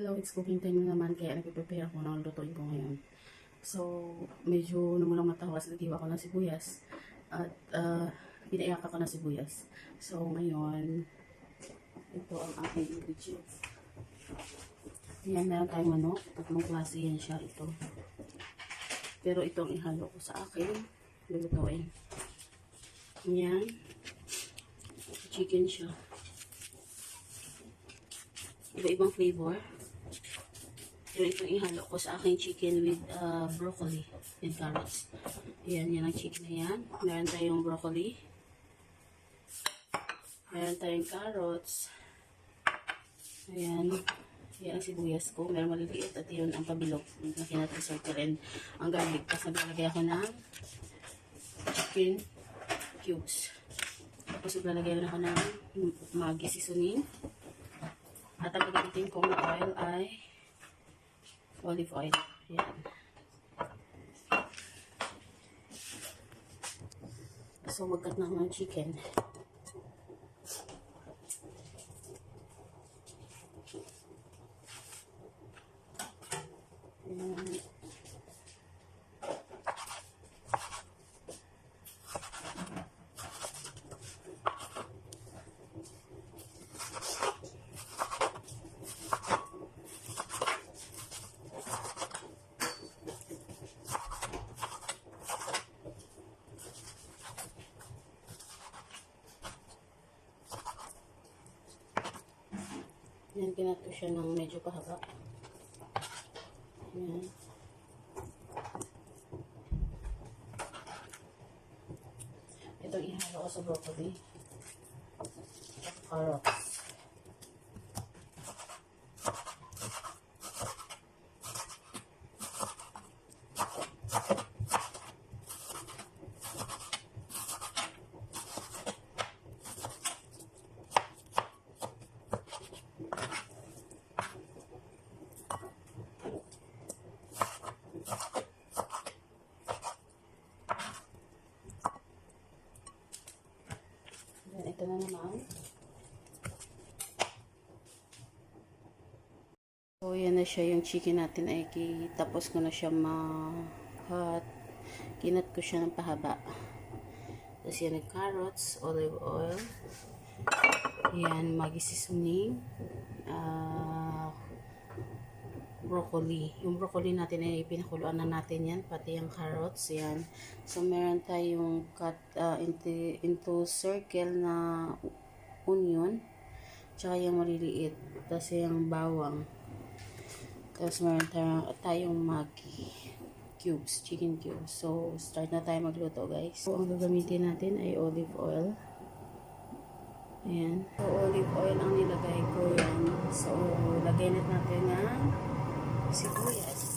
Hello, it's cooking time na naman kaya nagpe-prepare ako ng lutuin ko ngayon. So, medyo namulang matawas, naghiwa ko ng sibuyas at pinaiyak ako ng sibuyas. So, ngayon, ito ang aking ingredients. Yan, meron tayong manok. Tatlong klase yan siya ito. Pero itong ihalo ko sa akin lulutuin. Yan. Chicken siya. Iba-ibang flavor. Pero itong ihalo ko sa aking chicken with broccoli and carrots. Ayan, yan ang chicken na yan. Meron tayong broccoli. Meron tayong carrots. Ayan. Yan ang sibuyas ko. Meron maliliit at yun ang pabilog. Na kinat-circle and ang garlic. Tapos naglalagay ako ng chicken cubes. Tapos naglalagay rin ako ng Maggi seasoning. At ang gagamitin kong oil ay olive oil. Ayan. So, magkat na ako ng chicken. Ayan. Yan, kinato siya ng medyo pahaba. Yan. Itong ihalo ko sa broccoli. At carrots. Ito na naman. So, yan na siya yung chicken natin ay tapos ko na siya ma-cut. Kinat ko siya ng pahaba. Tapos yan yung carrots, olive oil. Yan, Maggi seasoning. Broccoli. Yung broccoli natin ay pinakuluan na natin yan. Pati yung carrots. Yan. So, meron tayong cut into circle na onion. Tsaka yung maliliit. Tapos yung bawang. Tapos meron tayong Maggi cubes. Chicken cubes. So, start na tayo magluto, guys. So, ang gagamitin natin ay olive oil. Ayan. So, olive oil ang nilagay ko yan. So, lagay natin ng sibuyas.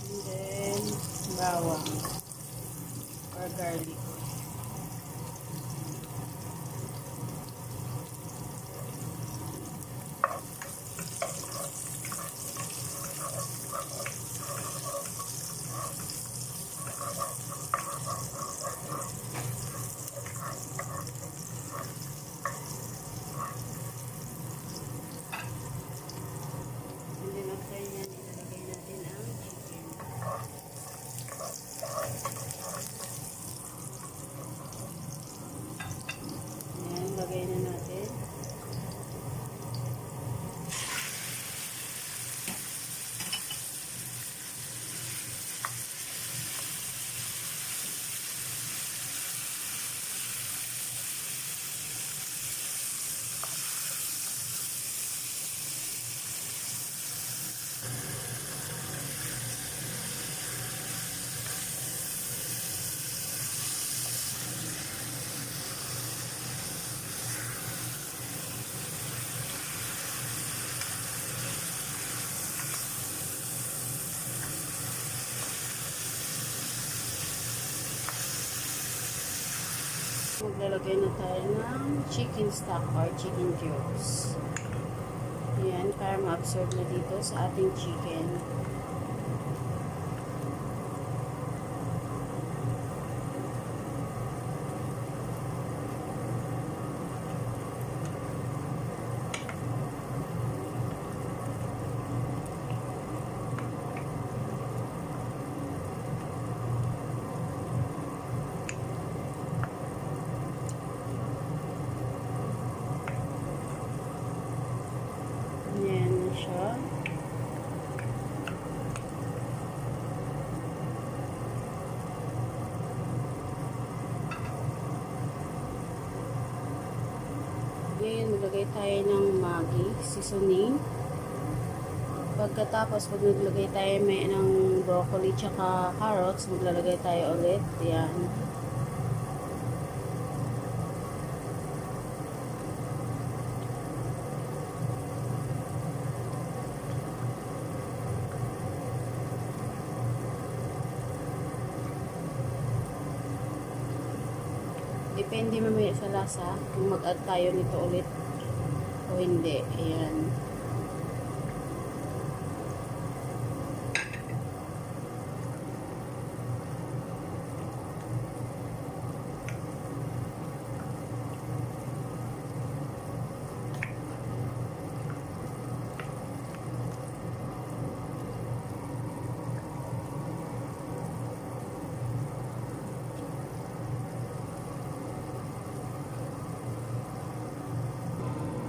And then, bawang or garlic. Lagay na natin. Maglalagay na tayo ng chicken stock or chicken cubes. Ayan, para ma-absorb na dito sa ating chicken. Ayan na siya. Ngayon, maglagay tayo ng Maggi seasoning. Pagkatapos, pag naglagay tayo ng broccoli tsaka carrots, maglalagay tayo ulit. Ayan. Depende mamaya sa lasa kung mag-add tayo nito ulit o hindi. Ayan.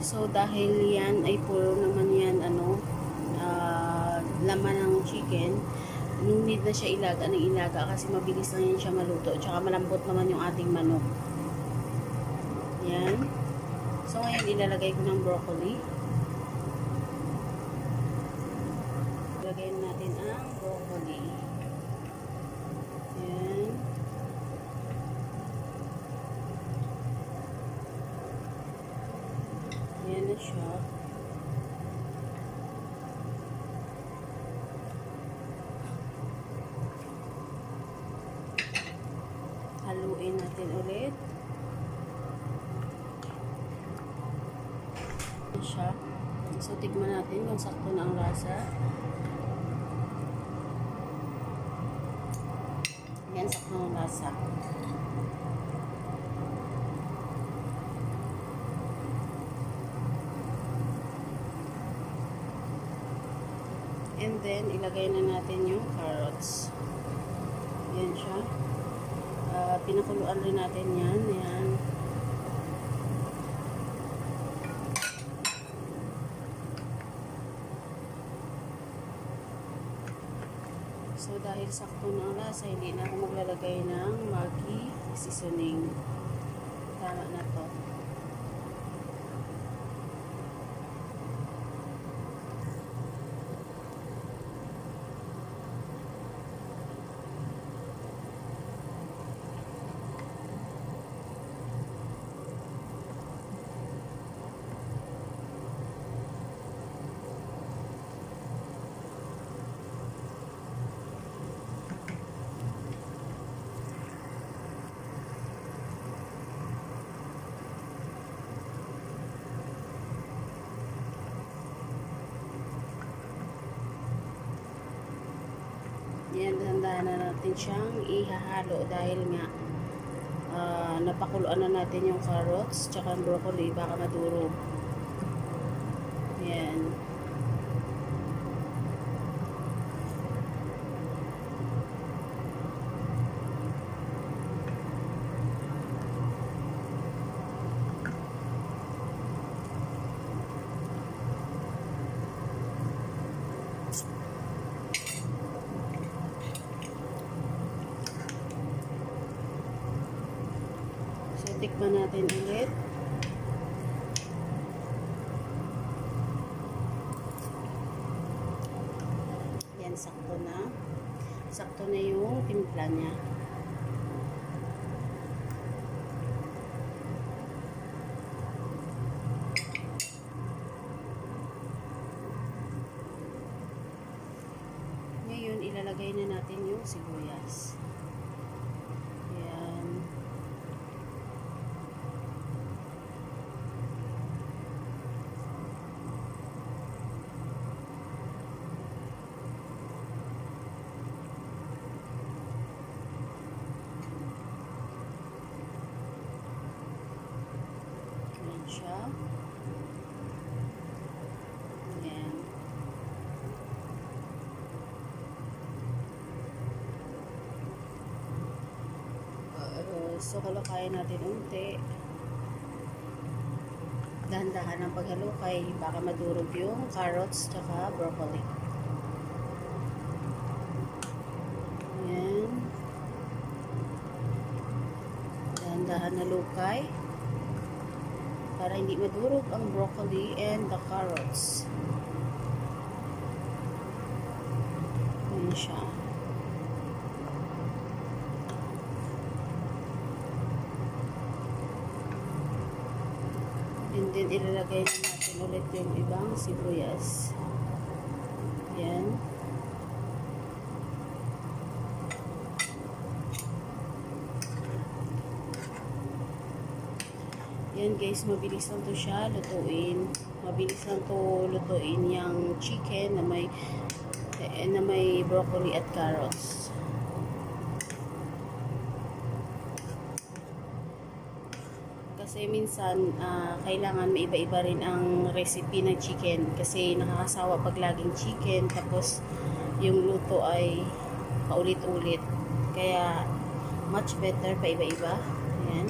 So, dahil yan ay puro naman yan, laman ng chicken, need na siya ilaga ng ilaga kasi mabilis lang yan siya maluto. Tsaka malambot naman yung ating manok. Yan. So, ngayon ilalagay ko ng broccoli. Ilagay natin ang broccoli. Yan. Yan na siya. Haluin natin ulit. Yan siya. So, tikman natin kung sakto na ang lasa. Yan, sakto na ang lasa. And then, ilagay na natin yung carrots. Yan siya. Pinakuluan rin natin yan. Yan. So, dahil sakto na ang lasa, hindi na ako maglalagay ng Maggi seasoning. Tama na to. Yan, dahan-dahan na natin siyang ihahalo dahil nga napakuluan na natin yung carrots tsaka ang broccoli, baka madurog. Yan. Tikman natin ulit. Yan, sakto na. Sakto na yung timpla niya. Ngayon, ilalagay na natin yung sibuyas. siya. Ayan. So, halukayin natin unti. Dahan-dahan ang paghalukay, baka madurog yung carrots tsaka broccoli. Ayan. Dahan-dahan halukay para hindi madurog ang broccoli and the carrots. Ayan siya. And then, ilalagay natin ulit yung ibang sibuyas. Ayan. Ayan guys, mabilis lang to siya lutuin. Mabilis lang to lutuin yung chicken na may broccoli at carrots. Kasi minsan, kailangan may iba-iba rin ang recipe ng chicken. Kasi nakakasawa pag laging chicken, tapos yung luto ay paulit-ulit. Kaya, much better pa iba-iba. Ayan.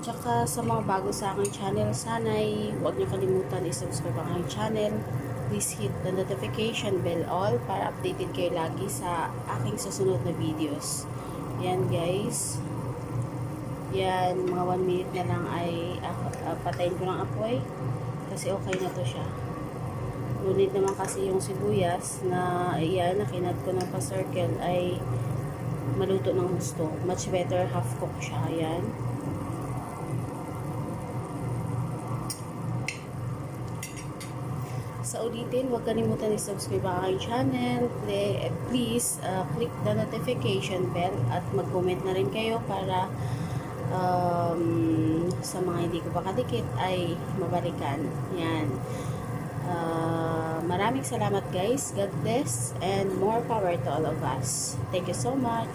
Tsaka sa mga bago sa aking channel, sana'y huwag niyo kalimutan i-subscribe ang aking channel. Please hit the notification bell all para updated kayo lagi sa aking susunod na videos. Yan guys. Yan, mga 1 minute na lang ay patayin ko ng apoy kasi okay na to siya. Ngunit naman kasi yung sibuyas na yan, nakinat ko ng pa-circle ay maluto ng gusto. Much better half cook siya. Yan. Sa ulitin, huwag kalimutan i-subscribe ang aking channel. Please click the notification bell at mag-comment na rin kayo para sa mga hindi ko pa kadikit ay mabalikan. Yan. Maraming salamat guys. God bless and more power to all of us. Thank you so much.